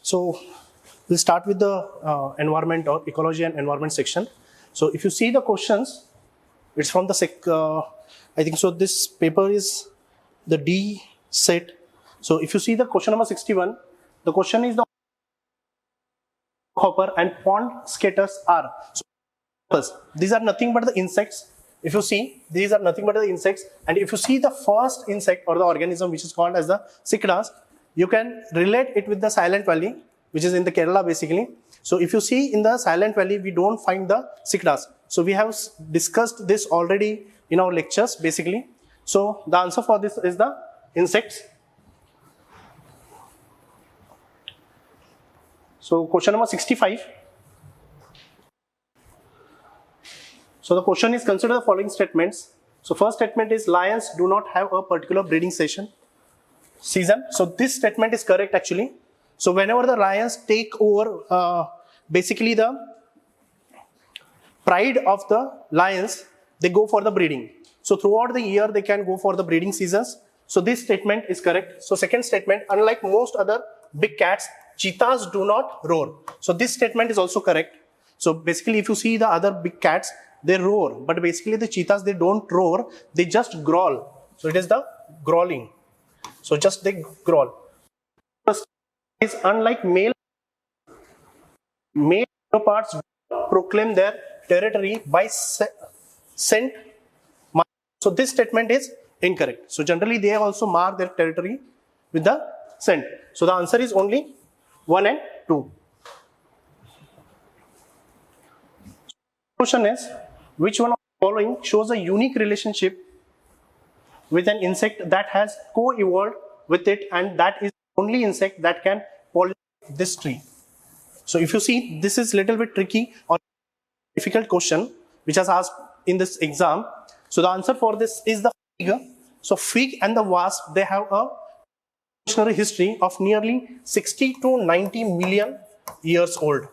So we'll start with the environment or ecology and environment section. So if you see the questions, it's from the I think so. This paper is the D set. So if you see the question number 61, the question is the hopper and pond skaters are. So these are nothing but the insects. If you see, these are nothing but the insects. And if you see the first insect or the organism which is called as the cicadas, you can relate it with the Silent Valley, which is in the Kerala basically. So if you see in the Silent Valley, we don't find the cicadas. So we have discussed this already in our lectures basically. So the answer for this is the insects. So question number 65. So the question is, consider the following statements. So first statement is lions do not have a particular breeding season. So this statement is correct actually. So whenever the lions take over basically the pride of the lions, they go for the breeding. So throughout the year they can go for the breeding seasons. So this statement is correct. So second statement, unlike most other big cats, cheetahs do not roar. So this statement is also correct. So basically if you see the other big cats, they roar, but basically the cheetahs, they don't roar, they just growl. So it is the growling. So just they growl. First is, unlike male leopards proclaim their territory by scent. So this statement is incorrect. So generally they also mark their territory with the scent. So the answer is only 1 and 2. Question is, which one of the following shows a unique relationship with an insect that has co-evolved with it, and that is the only insect that can pollinate this tree? So if you see, this is little bit tricky or difficult question which was asked in this exam. So the answer for this is the fig. So fig and the wasp, they have a evolutionary history of nearly 60 to 90 million years old.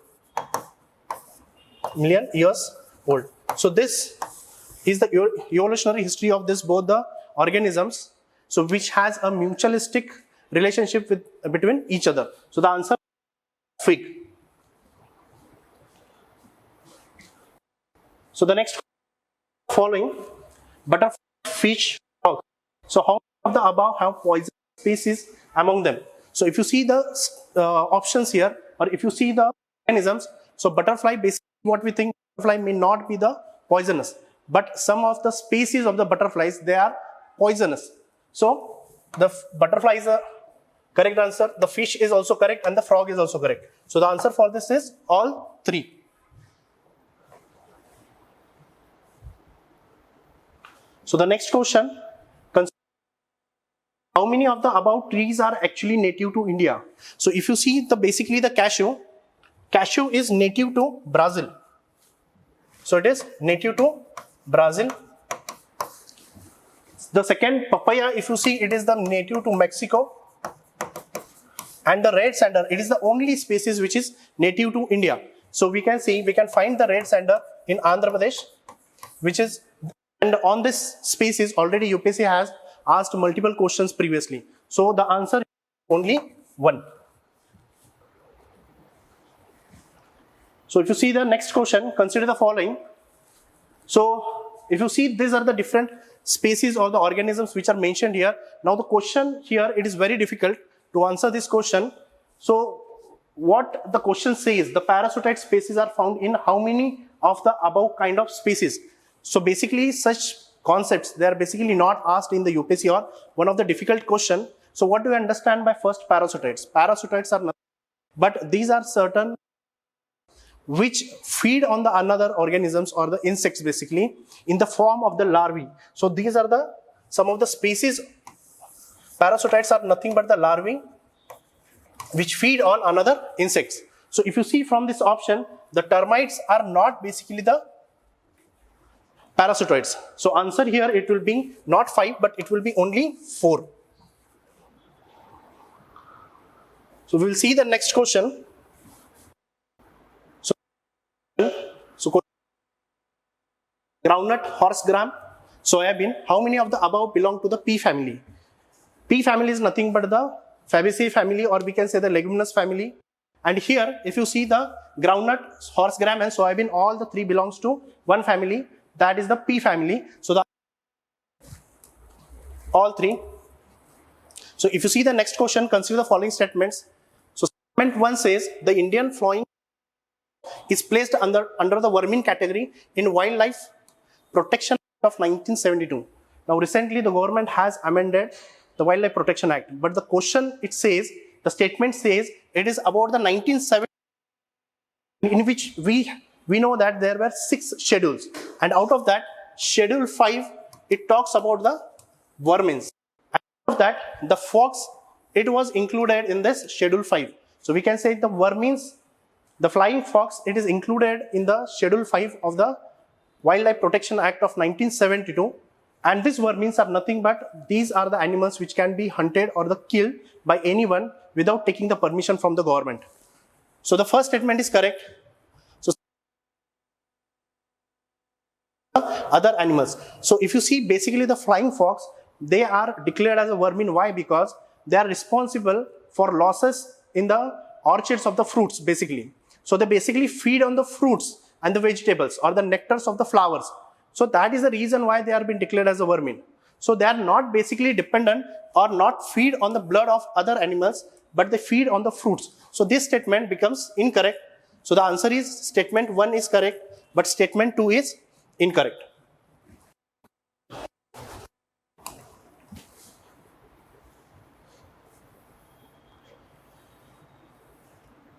So this is the evolutionary history of this both the organisms, so which has a mutualistic relationship between each other. So the answer is fig. So the next following, butterfly, fish, frog. So how many of the above have poison species among them? So if you see the options here, or if you see the organisms, so butterfly, basically what we think, butterfly may not be the poisonous, but some of the species of the butterflies, they are poisonous. So the butterfly is a correct answer, the fish is also correct, and the frog is also correct. So the answer for this is all 3. So the next question, how many of the above trees are actually native to India? So if you see basically the cashew is native to Brazil. So it is native to Brazil. The second, papaya, if you see, it is the native to Mexico. And the red sander, it is the only species which is native to India. So we can find the red sander in Andhra Pradesh, which is, and on this species already UPSC has asked multiple questions previously. So the answer is only 1. So if you see the next question, consider the following. So if you see, these are the different species or the organisms which are mentioned here. Now the question here, it is very difficult to answer this question. So what the question says, the parasitoid species are found in how many of the above kind of species? So basically such concepts, they are basically not asked in the UPSC or one of the difficult question. So what do you understand by first parasitoids? Parasitoids are nothing, but these are certain which feed on the another organisms or the insects basically in the form of the larvae. So these are some of the species. Parasitoids are nothing but the larvae which feed on another insects. So if you see from this option, the termites are not basically the parasitoids. So answer here, it will be not 5, but it will be only 4. So we will see the next question. So groundnut, horse gram, soybean, how many of the above belong to the pea family? Pea family is nothing but the Fabaceae family, or we can say the leguminous family. And here, if you see the groundnut, horse gram and soybean, all the three belongs to one family, that is the pea family. So all three. So if you see the next question, consider the following statements. So statement 1 says the Indian flying is placed under the vermin category in Wildlife Protection Act of 1972. Now recently the government has amended the Wildlife Protection Act, but the question it says, the statement says it is about the 1970, in which we know that there were 6 schedules, and out of that schedule 5 it talks about the vermins. Out of that the fox, it was included in this schedule 5. So we can say the vermins, the flying fox, it is included in the schedule 5 of the Wildlife Protection Act of 1972. And these vermins are nothing but these are the animals which can be hunted or killed by anyone without taking the permission from the government. So the first statement is correct. So other animals. So if you see basically the flying fox, they are declared as a vermin. Why? Because they are responsible for losses in the orchards of the fruits basically. So they basically feed on the fruits and the vegetables or the nectars of the flowers. So that is the reason why they are being declared as a vermin. So they are not basically dependent or not feed on the blood of other animals, but they feed on the fruits. So this statement becomes incorrect. So the answer is statement 1 is correct, but statement 2 is incorrect.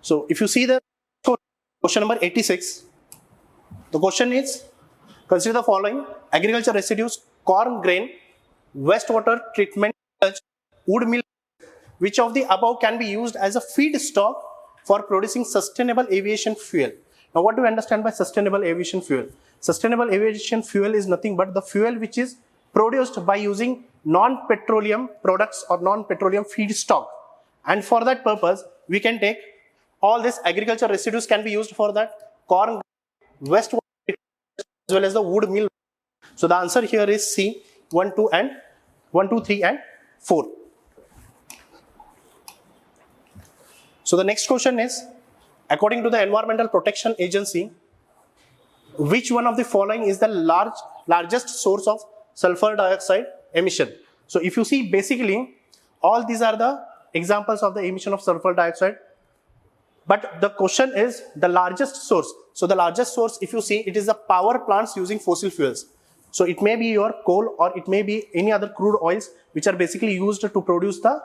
So if you see the question number 86, the question is, consider the following: agriculture residues, corn grain, wastewater treatment, wood mill. Which of the above can be used as a feedstock for producing sustainable aviation fuel? Now what do you understand by sustainable aviation fuel? Sustainable aviation fuel is nothing but the fuel which is produced by using non-petroleum products or non-petroleum feedstock. And for that purpose, we can take all this agriculture residues can be used for that, corn, wastewater, as well as the wood mill. So the answer here is C, 1, 2, 3 and 4. So the next question is, according to the Environmental Protection Agency, which one of the following is the largest source of sulfur dioxide emission? So if you see basically all these are the examples of the emission of sulfur dioxide, but the question is the largest source. So the largest source, if you see, it is the power plants using fossil fuels. So it may be your coal or it may be any other crude oils which are basically used to produce the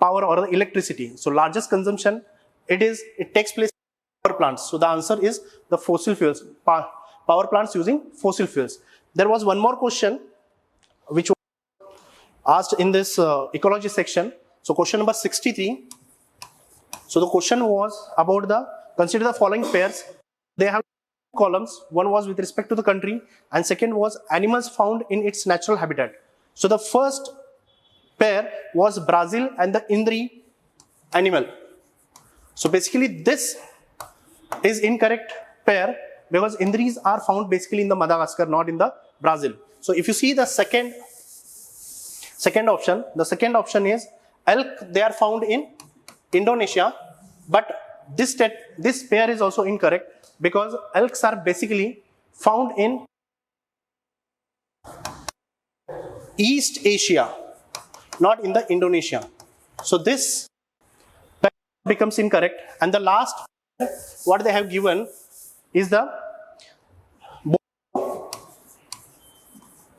power or the electricity. So largest consumption, it takes place in power plants. So the answer is the fossil fuels, power plants using fossil fuels. There was one more question which was asked in this ecology section. So question number 63. So the question was about consider the following pairs. They have columns. One was with respect to the country and second was animals found in its natural habitat. So the first pair was Brazil and the Indri animal. So basically this is incorrect pair because Indris are found basically in the Madagascar, not in the Brazil. So if you see the second option, the second option is elk. They are found in Indonesia, but this pair is also incorrect because elks are basically found in East Asia, not in the Indonesia. So this pair becomes incorrect. And the last what they have given is the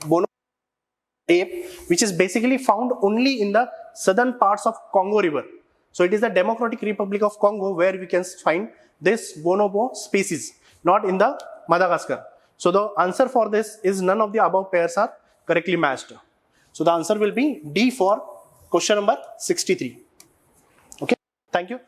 bono ape, which is basically found only in the southern parts of Congo River. So it is the Democratic Republic of Congo where we can find this bonobo species, not in the Madagascar. So the answer for this is none of the above pairs are correctly matched. So the answer will be D for question number 63. Okay, thank you.